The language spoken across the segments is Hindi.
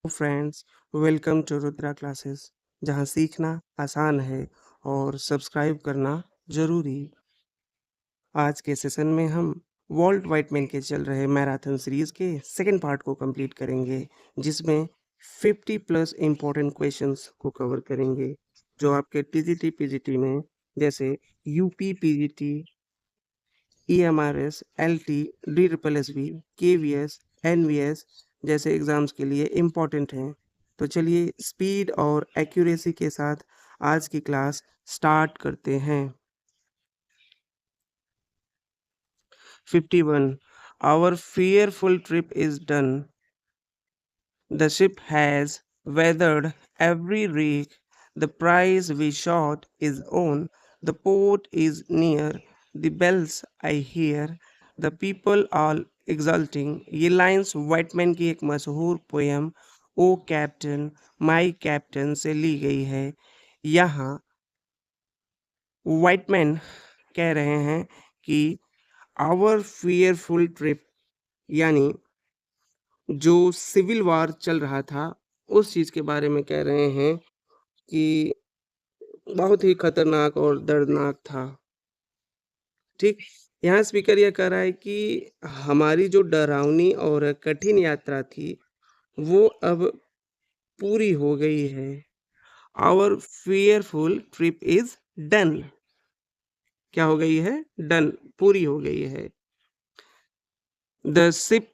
Friends, welcome to Rudra classes जहां सीखना आसान है और सब्सक्राइब करना जरूरी। आज के सेशन में हम वॉल्ट वाइटमैन के चल रहे मैराथन सीरीज के सेकंड पार्ट को कंप्लीट करेंगे, जिसमें 50 प्लस इम्पोर्टेंट क्वेश्चंस को कवर करेंगे जो आपके टीजीटी पीजीटी में, जैसे UP PGT, EMRS, LT, D triple S B, KVS, NVS जैसे एग्जाम्स के लिए इम्पोर्टेंट हैं। तो चलिए स्पीड और एक्यूरेसी के साथ आज की क्लास स्टार्ट करते हैं। 51. Our fearful trip is done. The ship has weathered every reef. The prize we shot is on. The port is near. The bells I hear. The people all exulting. ये लाइंस वाइटमैन की एक मशहूर poem O captain my captain से ली गई है। यहाँ वाइटमैन कह रहे हैं कि आवर फियरफुल ट्रिप, यानी जो सिविल वार चल रहा था उस चीज़ के बारे में कह रहे हैं कि बहुत ही खतरनाक और दर्दनाक था। ठीक, यहाँ स्पीकर यह कह रहा है कि हमारी जो डरावनी और कठिन यात्रा थी वो अब पूरी हो गई है। Our fearful trip is done. क्या हो गई है? डन, पूरी हो गई है। The ship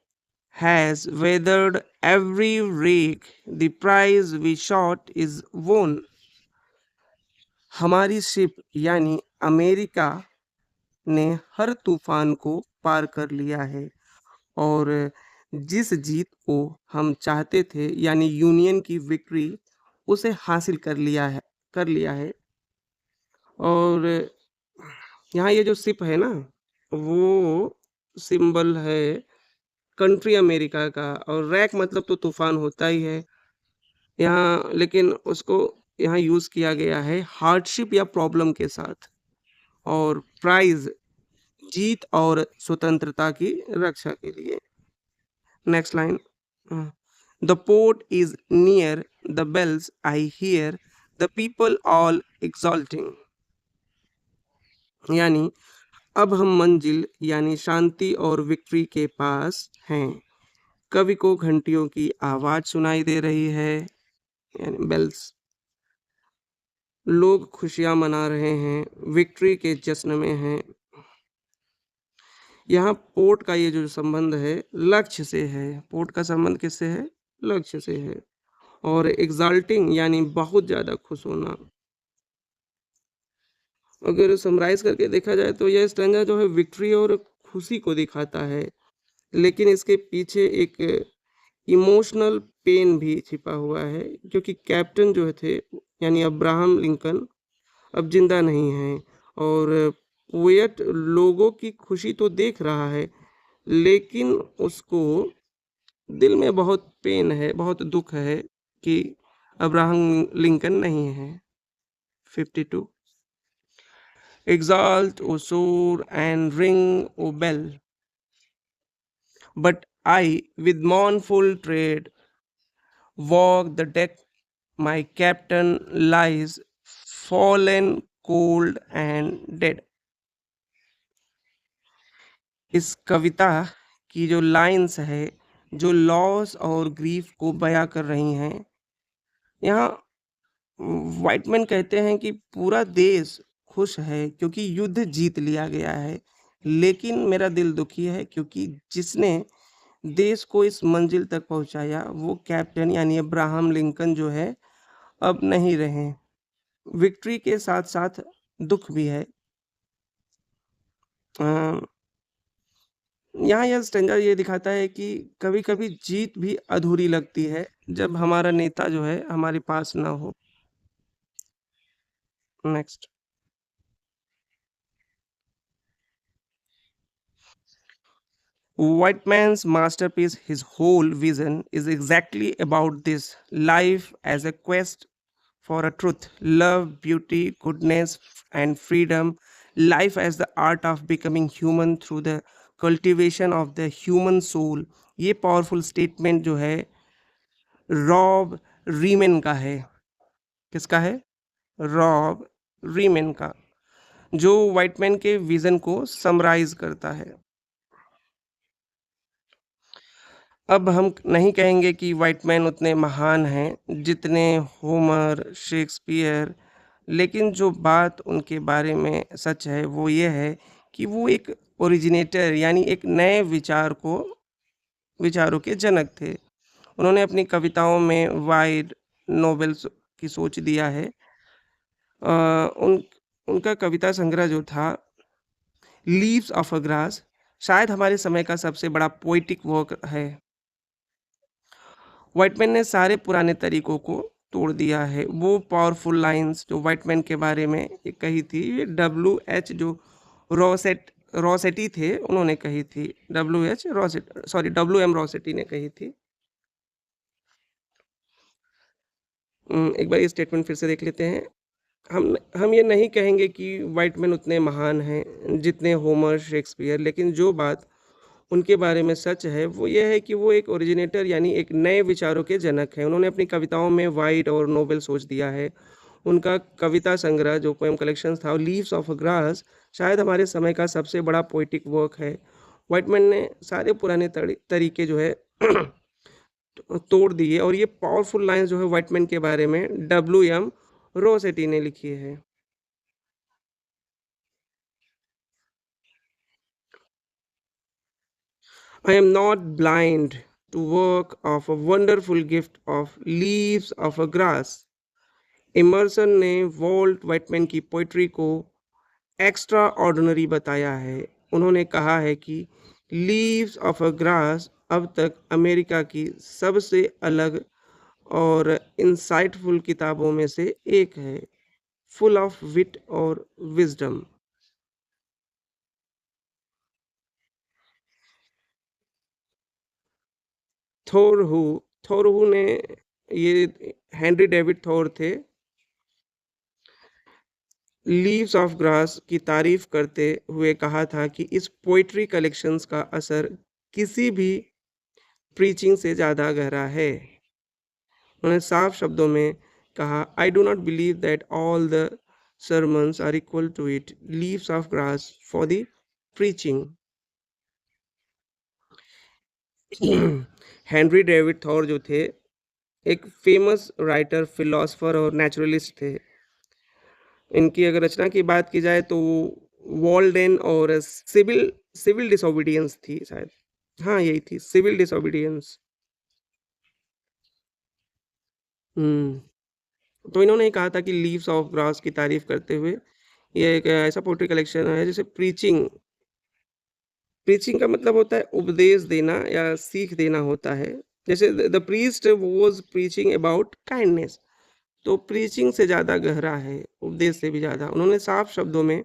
has weathered every wreck. The prize we shot is won. हमारी शिप यानी अमेरिका ने हर तूफान को पार कर लिया है और जिस जीत को हम चाहते थे यानी यूनियन की विक्ट्री, उसे हासिल कर लिया है। और यहाँ ये जो शिप है ना, वो सिंबल है कंट्री अमेरिका का, और रैक मतलब तो तूफान होता ही है यहाँ, लेकिन उसको यहाँ यूज किया गया है हार्डशिप या प्रॉब्लम के साथ। और प्राइज जीत और स्वतंत्रता की रक्षा के लिए। Next line, the port is near, the bells I hear, the people all exulting. यानी अब हम मंजिल यानी शांति और विक्ट्री के पास हैं। कवि को घंटियों की आवाज सुनाई दे रही है, यानी बेल्स। लोग खुशियां मना रहे हैं, विक्ट्री के जश्न में हैं। यहाँ पोर्ट का ये जो संबंध है लक्ष्य से है। पोर्ट का संबंध किससे है? लक्ष्य से है। और एग्जाल्टिंग यानी बहुत ज्यादा खुश होना। अगर समराइज करके देखा जाए तो यह स्टैंजा जो है विक्ट्री और खुशी को दिखाता है, लेकिन इसके पीछे एक इमोशनल पेन भी छिपा हुआ है, क्योंकि कैप्टन जो थे यानी अब्राहम लिंकन अब जिंदा नहीं है। और पोएट लोगों की खुशी तो देख रहा है, लेकिन उसको दिल में बहुत पेन है, बहुत दुख है कि अब्राहम लिंकन नहीं है। 52. Exalt, O sword, and ring, O bell. But I, with mournful tread, walk the deck. My captain lies fallen, cold and dead. इस कविता की जो लाइंस है, जो लॉस और ग्रीफ को बयां कर रही हैं, यहाँ वाइटमैन कहते हैं कि पूरा देश खुश है क्योंकि युद्ध जीत लिया गया है, लेकिन मेरा दिल दुखी है क्योंकि जिसने देश को इस मंजिल तक पहुंचाया वो कैप्टन यानी अब्राहम लिंकन जो है अब नहीं रहे। विक्ट्री के साथ साथ दुख भी है। यहाँ यह स्टेंजा ये दिखाता है कि कभी कभी जीत भी अधूरी लगती है जब हमारा नेता जो है हमारे पास ना हो। Next, Whiteman's masterpiece, his whole vision is exactly about this life as a quest for a truth, love, beauty, goodness, and freedom. Life as the art of becoming human through the cultivation of the human soul. ये पावरफुल स्टेटमेंट जो है रॉब रीमन का है। किसका है? रॉब रीमन का, जो व्हाइटमैन के विजन को समराइज करता है। अब हम नहीं कहेंगे कि व्हाइटमैन उतने महान हैं जितने होमर, शेक्सपियर, लेकिन जो बात उनके बारे में सच है वो ये है कि वो एक ओरिजिनेटर यानी एक नए विचारों के जनक थे। उन्होंने अपनी कविताओं में वाइड नोवेल्स की सोच दिया है। उन उनका कविता संग्रह जो था लीव्स ऑफ अ ग्रास शायद हमारे समय का सबसे बड़ा पोइटिक वर्क है। व्हाइटमैन ने सारे पुराने तरीकों को तोड़ दिया है। वो पावरफुल लाइंस जो व्हाइटमैन के बारे में एक कही थी, ये WH जो रॉसेटी थे उन्होंने कही थी। WM रॉसेटी ने कही थी। एक बार ये स्टेटमेंट फिर से देख लेते हैं। हम ये नहीं कहेंगे कि व्हाइटमैन उतने महान हैं जितने होमर, शेक्सपियर, लेकिन जो बात उनके बारे में सच है वो ये है कि वो एक ओरिजिनेटर यानी एक नए विचारों के जनक हैं। उन्होंने अपनी कविताओं में वाइड और नोबेल सोच दिया है। उनका कविता संग्रह जो पोएम कलेक्शन था लीव्स ऑफ अ ग्रास शायद हमारे समय का सबसे बड़ा पोइटिक वर्क है। व्हाइटमैन ने सारे पुराने तरीके जो है तोड़ दिए और ये पावरफुल लाइंस जो है व्हाइटमैन के बारे में WM रोसेटी ने लिखी है। I am not blind to work of a wonderful gift of leaves of a grass। Emerson ने वॉल्ट व्हाइटमैन की पोइट्री को एक्स्ट्रा ऑर्डिनरी बताया है। उन्होंने कहा है कि लीव्स ऑफ अ ग्रास अब तक अमेरिका की सबसे अलग और इंसाइटफुल किताबों में से एक है, फुल ऑफ विट और विजडम। थोरहू थोरहू ने ये हेनरी डेविड थोर थे, लीव्स ऑफ ग्रास की तारीफ करते हुए कहा था कि इस पोइट्री कलेक्शंस का असर किसी भी प्रीचिंग से ज़्यादा गहरा है। उन्होंने साफ शब्दों में कहा, आई do not believe that all the sermons are equal to it, leaves of grass for the preaching। Henry David Thor जो थे एक फेमस राइटर, फिलोसफर और नेचुरलिस्ट थे। इनकी अगर रचना की बात की जाए तो वॉल्डेन और सिविल सिविल डिसोबीडियंस थी शायद। हाँ, यही थी सिविल डिसोबीडियंस। हम्म। तो इन्होंने कहा था कि लीव्स ऑफ ग्रास की तारीफ करते हुए ये एक ऐसा पोएट्री कलेक्शन है जिसे प्रीचिंग प्रीचिंग का मतलब होता है उपदेश देना या सीख देना होता है। जैसे the priest was preaching about kindness, तो प्रीचिंग से ज़्यादा गहरा है, उपदेश से भी ज़्यादा। उन्होंने साफ शब्दों में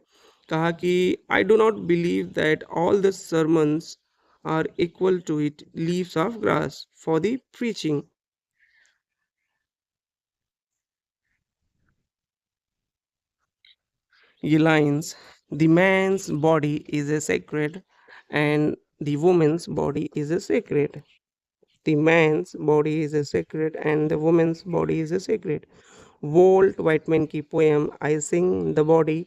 कहा कि I do not believe that all the sermons are equal to it, leaves of grass for the preaching. ये lines, the man's body is a sacred and the women's body is a sacred. The man's body is a sacred and the woman's body is a sacred। Walt Whitman की poem I sing the body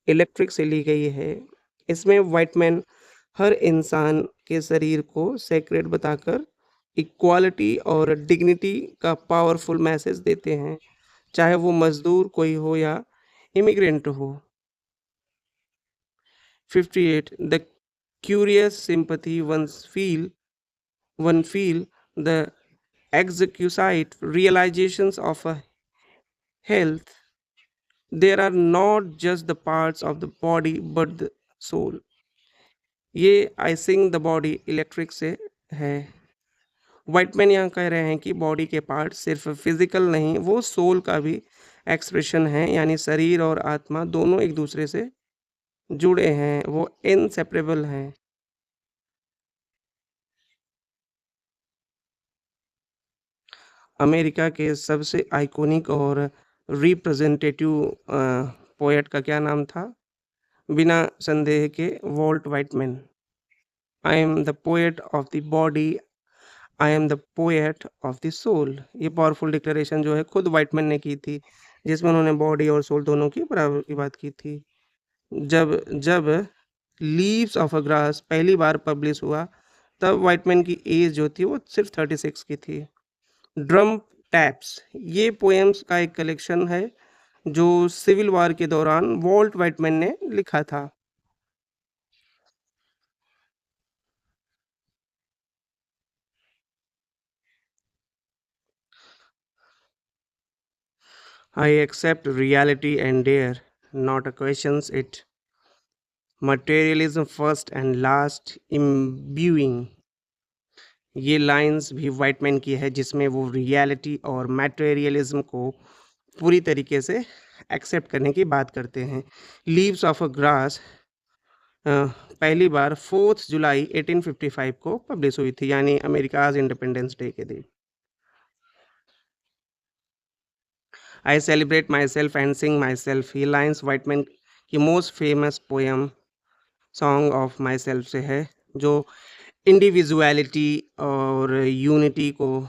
electric से ली गई है। इसमें व्हाइटमैन हर इंसान के शरीर को सेक्रेड बताकर इक्वालिटी और डिग्निटी का पावरफुल मैसेज देते हैं, चाहे वो मजदूर कोई हो या इमिग्रेंट हो। 58 the curious sympathy one feel the exquisite realizations of a health, there are not just the parts of the body but the soul। ये आई सिंग द बॉडी इलेक्ट्रिक से है। व्हाइटमैन यहाँ कह रहे हैं कि बॉडी के पार्ट सिर्फ फिजिकल नहीं, वो सोल का भी एक्सप्रेशन है, यानी शरीर और आत्मा दोनों एक दूसरे से जुड़े हैं, वो इनसेपरेबल हैं। अमेरिका के सबसे आइकॉनिक और रिप्रेजेंटेटिव पोएट का क्या नाम था? बिना संदेह के Walt Whitman. I am the poet of the body, I am the poet of the soul. ये पावरफुल डिक्लेरेशन जो है खुद वाइटमैन ने की थी, जिसमें उन्होंने बॉडी और सोल दोनों की बराबर की बात की थी। जब जब लीव्स ऑफ अ ग्रास पहली बार पब्लिश हुआ, तब वाइटमैन की एज जो थी वो सिर्फ 36 की थी। ड्रम टैप्स, ये पोएम्स का एक कलेक्शन है जो सिविल वॉर के दौरान वॉल्ट वाइटमैन ने लिखा था। I accept reality and dare not a questions it. Materialism first and last imbuing। ये लाइंस भी वाइटमैन की है, जिसमें वो रियलिटी और मटेरियलिज्म को पूरी तरीके से एक्सेप्ट करने की बात करते हैं। लीव्स ऑफ अ ग्रास पहली बार 4 जुलाई 1855 को पब्लिश हुई थी, यानी अमेरिकाज इंडिपेंडेंस डे के दिन। I celebrate my self and Singh my self, ये लाइन्स वाइटमैन की most famous poem song of my self से है, जो इंडिविजुअलिटी और यूनिटी को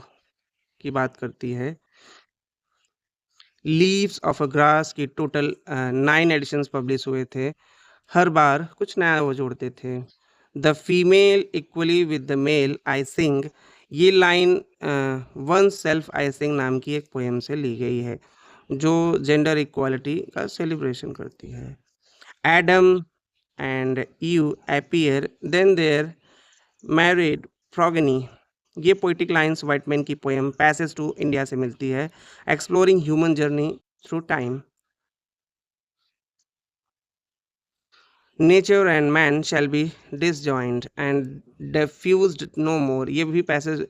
की बात करती है। लीव्स ऑफ अ ग्रास की टोटल 9 एडिशंस पब्लिश हुए थे। हर बार कुछ नया वो जोड़ते थे। The female equally with the male I sing, ये line one self I sing नाम की एक पोएम से ली गई है, जो जेंडर इक्वालिटी का सेलिब्रेशन करती है। Adam and Eve appear then their married progeny, ये पोइटिक लाइंस वाइटमैन की पोएम पैसेज टू इंडिया से मिलती है। Exploring human journey through time. Nature and man shall be disjoint and diffused no more, ये भी पैसेज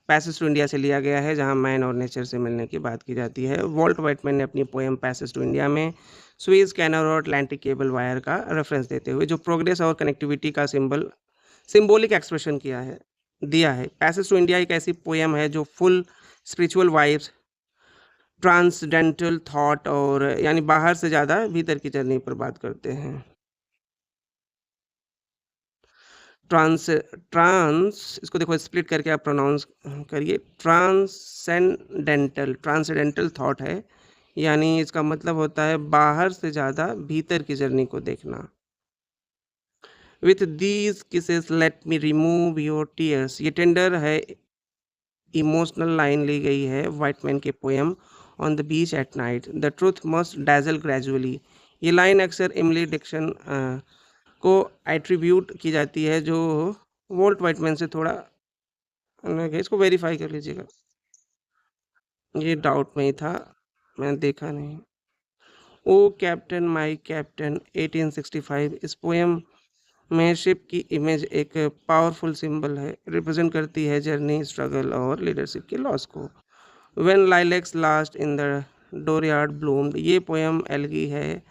पैसेज टू इंडिया से लिया गया है, जहां मैन और नेचर से मिलने की बात की जाती है। वॉल्ट वाइटमैन ने अपनी पोएम पैसेज टू इंडिया में सुएज कैनल और अटलांटिक केबल वायर का रेफरेंस देते हुए जो प्रोग्रेस और कनेक्टिविटी का सिंबॉलिक एक्सप्रेशन किया है दिया है। पैसेज टू इंडिया एक ऐसी पोएम है जो full spiritual vibes, transcendental thought और यानी बाहर से ज़्यादा भीतर की जर्नी पर बात करते हैं। ट्रांस ट्रांस इसको देखो स्प्लिट करके आप प्रोनाउंस करिए। ट्रांसडेंटल थॉट है, यानी इसका मतलब होता है बाहर से ज़्यादा भीतर की जर्नी को देखना। With these kisses let me remove your tears, ये टेंडर है इमोशनल लाइन ली गई है वाइटमैन के poem on the beach at night. The truth must dazzle gradually, ये लाइन अक्सर इमली डिक्शन को एट्रीब्यूट की जाती है, जो वोल्ट वाइटमैन से थोड़ा अलग है। इसको वेरीफाई कर लीजिएगा, ये डाउट में ही था, मैंने देखा नहीं। ओ कैप्टन माय कैप्टन 1865, इस पोएम में शिप की इमेज एक पावरफुल सिंबल है, रिप्रेजेंट करती है जर्नी, स्ट्रगल और लीडरशिप के लॉस को। When lilacs last in the dooryard bloomed, ये पोएम एलगी है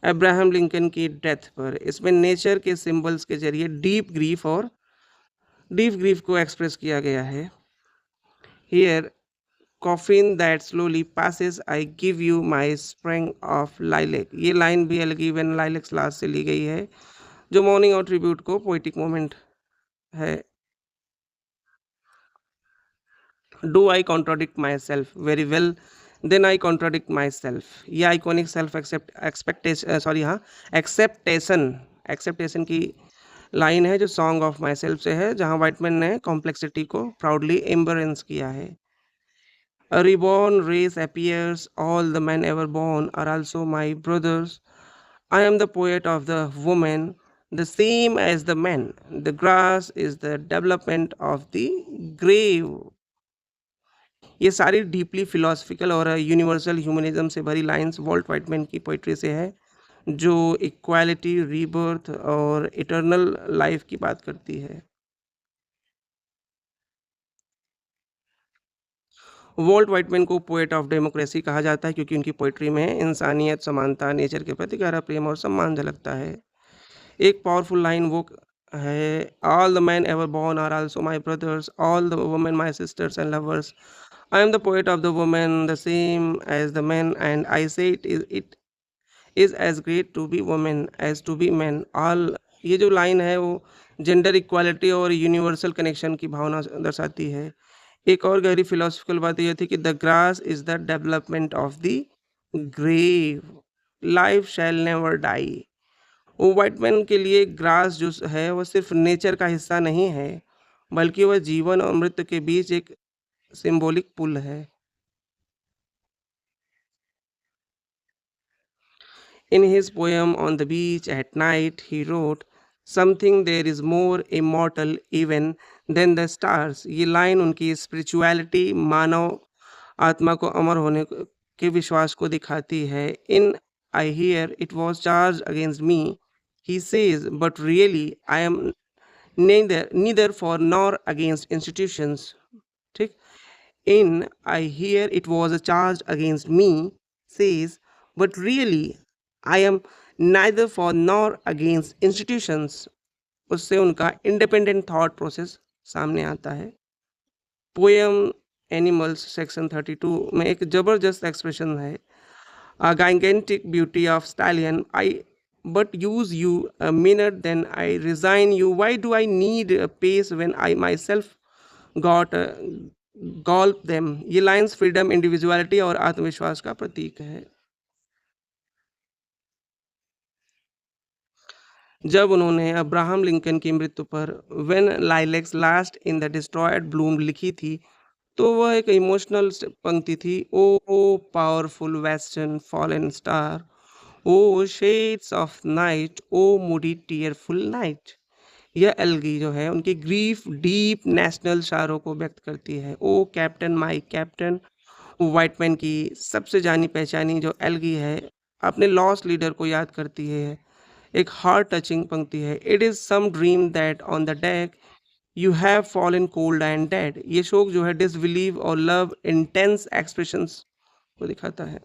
अब्राहम लिंकन की डेथ पर। इसमें नेचर के सिंबल्स के जरिए डीप ग्रीफ को एक्सप्रेस किया गया है। Here coffin that slowly passes I give you my spring of lilac, ये लाइन भी एलगी व्हेन लाइलेक्स लास्ट से ली गई है, जो मॉर्निंग और ट्रिब्यूट को पोइटिक मोमेंट है। Do I contradict myself very well then I contradict myself, ये आइकॉनिक सेल्फ एक्सेप्टेशन की लाइन है, जो सॉन्ग ऑफ माई सेल्फ से है, जहां वाइटमैन ने कॉम्प्लेक्सिटी को प्राउडली एम्बरेंस किया है। A reborn race appears, all the men ever born are also my brothers. I am the poet of the woman, the same as the men. The grass is the development of the grave। ये सारी डीपली फिलोसफिकल और यूनिवर्सल ह्यूमनिज्म से भरी लाइंस वॉल्ट वाइटमैन की पोइट्री से है, जो इक्वालिटी, रीबर्थ और इटर्नल लाइफ की बात करती है। वॉल्ट वाइटमैन को पोएट ऑफ डेमोक्रेसी कहा जाता है, क्योंकि उनकी पोइट्री में इंसानियत, समानता, नेचर के प्रति गहरा प्रेम और सम्मान झलकता है। एक पावरफुल लाइन वो है, all the man ever born are also my brothers, all the women my sisters and lovers. I am the poet of the women, the same as the man, and I say it is as great to be women as to be man. All ये जो लाइन है वो जेंडर इक्वालिटी और यूनिवर्सल कनेक्शन की भावना दर्शाती है। एक और गहरी फिलोसॉफिकल बात ये थी कि the grass is the development of the grave, life shall never die. वो व्हाइटमैन के लिए ग्रास जो है वो सिर्फ नेचर का हिस्सा नहीं है, बल्कि वह जीवन और मृत्यु के बीच एक सिंबॉलिक पुल है। In his poem On the Beach at Night, he wrote, "Something there is more immortal even than the stars." ये लाइन उनकी स्पिरिचुअलिटी, मानव आत्मा को अमर होने के विश्वास को दिखाती है। In I hear it was charged against me, he says, but really I am neither for nor against institutions. ठीक। In I hear it was charged against me, says, but really I am neither for nor against institutions. उससे उनका इंडिपेंडेंट थॉट प्रोसेस सामने आता है। पोएम एनिमल्स सेक्शन 32 में एक जबरदस्त एक्सप्रेशन है, a gigantic beauty of stallion, I but use you a minute then I resign you, why do I need a pace when I myself got gulp them। ये लाइन्स फ्रीडम, इंडिविजुअलिटी और आत्मविश्वास का प्रतीक है। जब उन्होंने अब्राहम लिंकन की मृत्यु पर when lilacs last in the destroyed bloom लिखी थी, तो वह एक इमोशनल पंक्ति थी। O powerful western fallen star, O shades of night, O moody tearful night. यह एल्गी जो है उनकी ग्रीफ डीप नेशनल शायरों को व्यक्त करती है। ओ कैप्टन माई कैप्टन, व्हाइटमैन की सबसे जानी पहचानी जो एल्गी है अपने लॉस्ट लीडर को याद करती है। एक हार्ट टचिंग पंक्ति है, it is some dream that on the deck you have fallen cold and dead. ये शोक जो है डिसबिलीव और लव इंटेंस एक्सप्रेशंस को दिखाता है।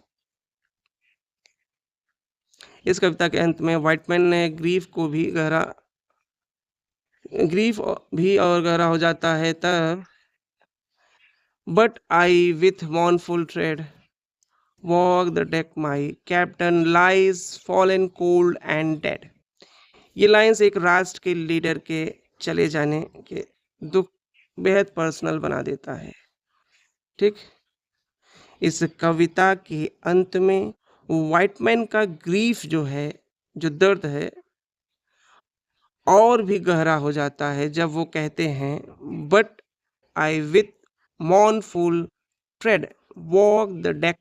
इस कविता के अंत में व्हाइटमैन ने ग्रीफ भी और गहरा हो जाता है तब, but I with मॉर्नफुल trade walk the deck, my captain lies fallen cold and dead. ये लाइंस एक राष्ट्र के लीडर के चले जाने के दुख बेहद पर्सनल बना देता है। ठीक। इस कविता के अंत में व्हाइटमैन का ग्रीफ जो है, जो दर्द है, और भी गहरा हो जाता है जब वो कहते हैं, but I with मॉर्नफुल trade walk the deck,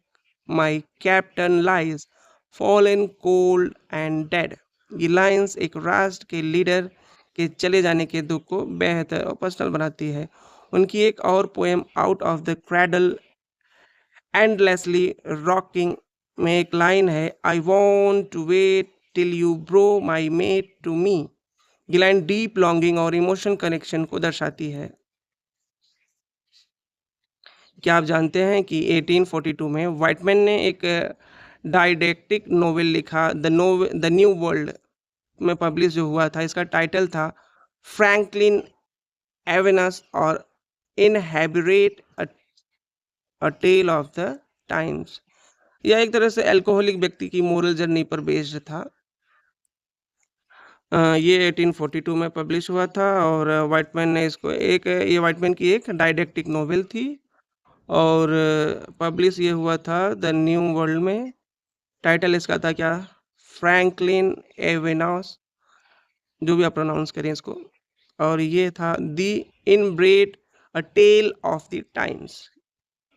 my captain lies fallen cold and dead. ये लाइंस एक राष्ट्र के लीडर के चले जाने के दुख को बेहतर और पर्सनल बनाती है। उनकी एक और poem out of the cradle endlessly rocking में एक लाइन है, I want to wait till you bro my mate to me. ये लाइन डीप लॉन्गिंग और इमोशनल कनेक्शन को दर्शाती है। क्या आप जानते हैं कि 1842 में व्हाइटमैन ने एक डाइडेक्टिक नोवेल लिखा, द न्यू वर्ल्ड में पब्लिश जो हुआ था। इसका टाइटल था फ्रैंकलिन एवेनस और इनहेबिरेट अ टेल ऑफ द टाइम्स। यह एक तरह से अल्कोहलिक व्यक्ति की मोरल जर्नी पर बेस्ड था। ये 1842 में पब्लिश हुआ था और व्हाइटमैन ने इसको ये व्हाइटमैन की एक डाइडेक्टिक नोवेल थी और पब्लिश ये हुआ था द न्यू वर्ल्ड में। टाइटल इसका था क्या, फ्रैंकलिन एवेनस, जो भी आप प्रोनाउंस करें इसको, और ये था the inebriate a tale of the times.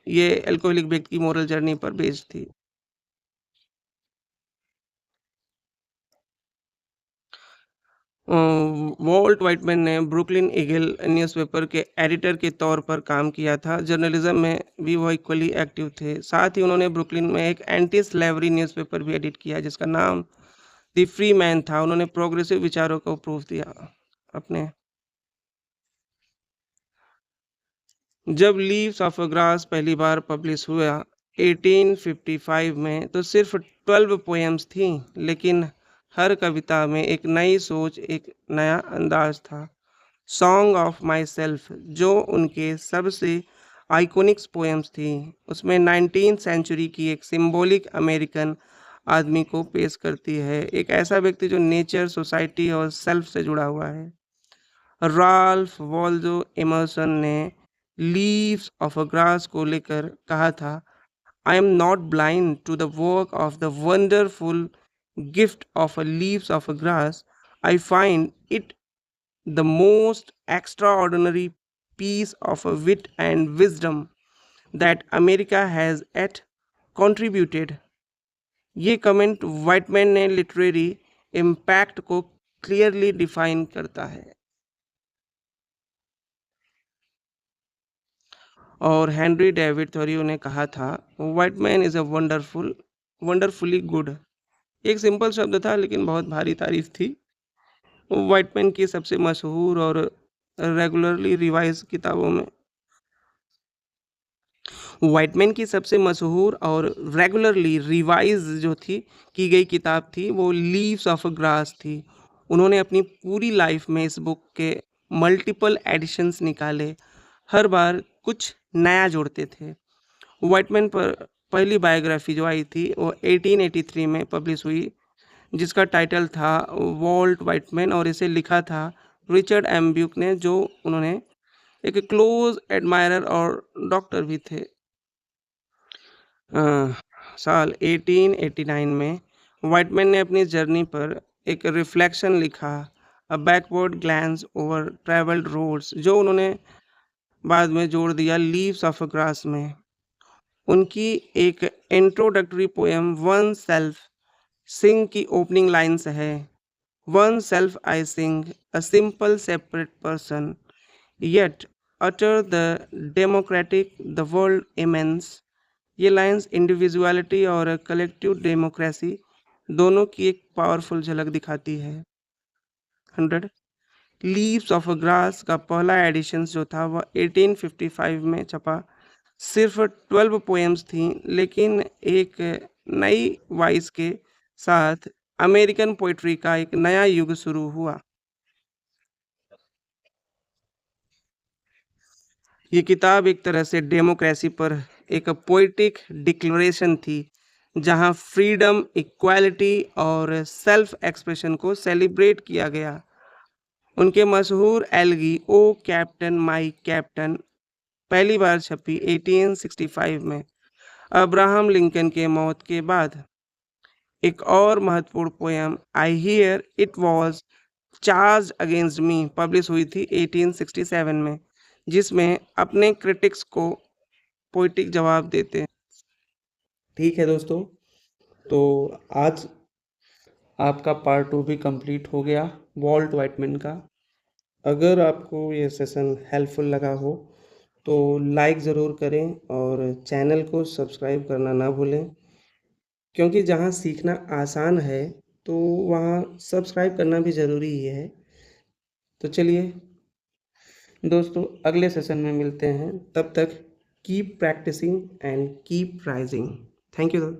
ये अल्कोहलिक व्यक्ति की मोरल जर्नी पर बेस्ड थी। वॉल्ट व्हाइटमैन ने ब्रुकलिन ईगल न्यूज़पेपर के एडिटर के तौर पर काम किया था। जर्नलिज्म में भी वो इक्वली एक्टिव थे। साथ ही उन्होंने ब्रुकलिन में एक एंटी स्लेवरी न्यूज़पेपर भी एडिट किया जिसका नाम द फ्री मैन था। उन्होंने प्रोग्रेसिव विचारों को प्रूफ दिया अपने। जब लीव्स ऑफ अ ग्रास पहली बार पब्लिश हुआ 1855 में, तो सिर्फ 12 पोएम्स थी, लेकिन हर कविता में एक नई सोच, एक नया अंदाज था। सॉन्ग ऑफ माई सेल्फ जो उनके सबसे आइकॉनिक पोएम्स थी, उसमें 19th सेंचुरी की एक सिंबॉलिक अमेरिकन आदमी को पेश करती है, एक ऐसा व्यक्ति जो नेचर, सोसाइटी और सेल्फ से जुड़ा हुआ है। राल्फ वॉल्डो एमर्सन ने लीव्स ऑफ अ ग्रास को लेकर कहा था, I am not blind to the work of the wonderful gift of a leaves of a grass. I find it the most extraordinary piece of a wit and wisdom that America has yet contributed. ये कमेंट वाइटमैन ने लिटरेरी इम्पैक्ट को क्लियरली डिफाइन करता है। और हेनरी डेविड थोरियो ने कहा था, Whiteman is a wonderfully good. एक सिंपल शब्द था लेकिन बहुत भारी तारीफ थी। वाइटमैन की सबसे मशहूर और रेगुलरली रिवाइज किताबों में वाइटमैन की सबसे मशहूर और रेगुलरली रिवाइज जो थी की गई किताब थी वो लीव्स ऑफ ग्रास थी। उन्होंने अपनी पूरी लाइफ में इस बुक के मल्टीपल एडिशंस निकाले, हर बार कुछ नया जोड़ते थे। वाइटमैन पर पहली बायोग्राफी जो आई थी वो 1883 में पब्लिश हुई, जिसका टाइटल था वॉल्ट वाइटमैन, और इसे लिखा था रिचर्ड एम ब्यूक ने, जो उन्होंने एक क्लोज एडमायरर और डॉक्टर भी थे। साल 1889 में वाइटमैन ने अपनी जर्नी पर एक रिफ्लेक्शन लिखा, a backward glance over travelled roads, जो उन्होंने बाद में जोड़ दिया लीव्स ऑफ ग्रास में। उनकी एक introductory poem one self sing की ओपनिंग लाइन्स है, one self I sing a simple separate person yet utter the democratic the world immense. ये लाइन्स इंडिविजुअलिटी और कलेक्टिव डेमोक्रेसी दोनों की एक पावरफुल झलक दिखाती है। 100 लीव्स ऑफ अ ग्रास का पहला एडिशन जो था वह 1855 में छपा। सिर्फ 12 पोएम्स थीं, लेकिन एक नई वॉइस के साथ अमेरिकन पोइट्री का एक नया युग शुरू हुआ। ये किताब एक तरह से डेमोक्रेसी पर एक पोइटिक डिक्लेरेशन थी, जहां फ्रीडम, इक्वालिटी और सेल्फ एक्सप्रेशन को सेलिब्रेट किया गया। उनके मशहूर elegy O captain my captain पहली बार छपी 1865 में, अब्राहम लिंकन के मौत के बाद। एक और महत्वपूर्ण poem I hear it was charge against me publish हुई थी 1867 में, जिसमें अपने क्रिटिक्स को पोइटिक जवाब देते हैं। ठीक है दोस्तों, तो आज आपका पार्ट 2 भी कंप्लीट हो गया वॉल्ट वाइटमैन का। अगर आपको ये सेशन हेल्पफुल लगा हो तो लाइक ज़रूर करें और चैनल को सब्सक्राइब करना ना भूलें, क्योंकि जहाँ सीखना आसान है तो वहाँ सब्सक्राइब करना भी ज़रूरी ही है। तो चलिए दोस्तों, अगले सेशन में मिलते हैं, तब तक keep practising and keep rising. Thank you.